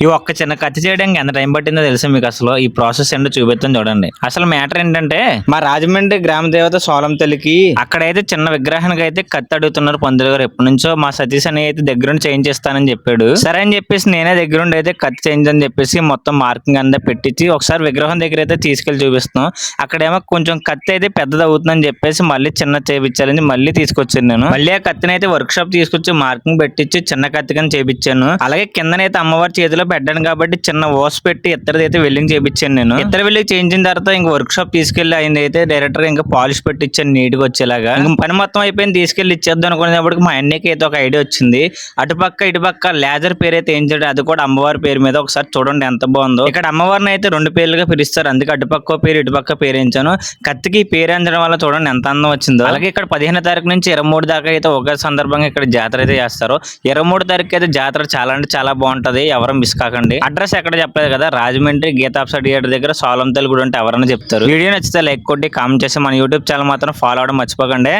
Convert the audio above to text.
ఈ ఒక్క చిన్న కత్తి చేయడానికి ఎంత టైం పట్టిందో తెలుసా మీకు? అసలు ఈ ప్రాసెస్ ఏంటో చూపిస్తాను చూడండి. అసలు మ్యాటర్ ఏంటంటే, మా రాజమండ్రి గ్రామ దేవత సోలం తల్లికి అక్కడైతే చిన్న విగ్రహానికి అయితే కత్తి అడుగుతున్నారు పంతులు గారు. ఎప్పటి నుంచో మా సతీష్ అని అయితే దగ్గరుండి చేయించేస్తానని చెప్పాడు. సరే అని చెప్పేసి నేనే దగ్గరుండి అయితే కత్తి చేయించని చెప్పేసి మొత్తం మార్కింగ్ అంతా పెట్టించి ఒకసారి విగ్రహం దగ్గర అయితే తీసుకెళ్లి చూపిస్తున్నాం. అక్కడేమో కొంచెం కత్తి అయితే పెద్దది అవుతుందని చెప్పేసి మళ్ళీ చిన్న చేయించాలని మళ్ళీ తీసుకొచ్చాను నేను. మళ్ళీ ఆ కత్తిని అయితే వర్క్ షాప్ తీసుకొచ్చి మార్కింగ్ పెట్టించి చిన్న కత్తి కింద చేయించాను. అలాగే కిందనైతే అమ్మవారి చేతిలో పెట్టాను కాబట్టి చిన్న ఓస్ పెట్టి ఇద్దరిది అయితే వెల్డింగ్ చేయించాను నేను. ఇద్దరు వెల్డింగ్ చేయించిన తర్వాత ఇంకా వర్క్ షాప్ తీసుకెళ్లి ఆయన అయితే డైరెక్టర్ గా ఇంకా పాలిష్ పెట్టించాను నీట్ గా వచ్చేలాగా. ఇంకా పని మొత్తం అయిపోయింది, తీసుకెళ్లి ఇచ్చేద్దాం అనుకునేటప్పటికి మా అన్నయ్యకి అయితే ఒక ఐడియా వచ్చింది. అటుపక్క ఇటుపక్క లేజర్ పేరు అయితే ఏం చేయడం, అది కూడా అమ్మవారి పేరు మీద. ఒకసారి చూడండి ఎంత బాగుందో. ఇక్కడ అమ్మవారిని అయితే రెండు పేర్లుగా పిలుస్తారు, అందుకే అటుపక్క పేరు ఇటుపక్క పేరు ఎంచాను. కత్తికి పేరు ఎంచడం వల్ల చూడండి ఎంత అందం వచ్చిందో. అలాగే ఇక్కడ 15వ తారీఖు నుంచి 23 దాకా అయితే ఒక సందర్భంగా ఇక్కడ జాతర అయితే చేస్తారు. 23 తారీఖు అయితే జాతర చాలా అంటే చాలా బాగుంటది, ఎవరు మిస్ కాకండి. అడ్రస్ ఎక్కడ చెప్పలేదు కదా, రాజమండ్రి గీతాప్స థియేటర్ దగ్గర సోలం తల్లి గుడి అంటే ఎవరైనా చెప్తారు. వీడియో నచ్చితే లైక్ కొట్టి కామెంట్ చేసి మన యూట్యూబ్ ఛానల్ మాత్రం ఫాలో అవడం మర్చిపోకండి.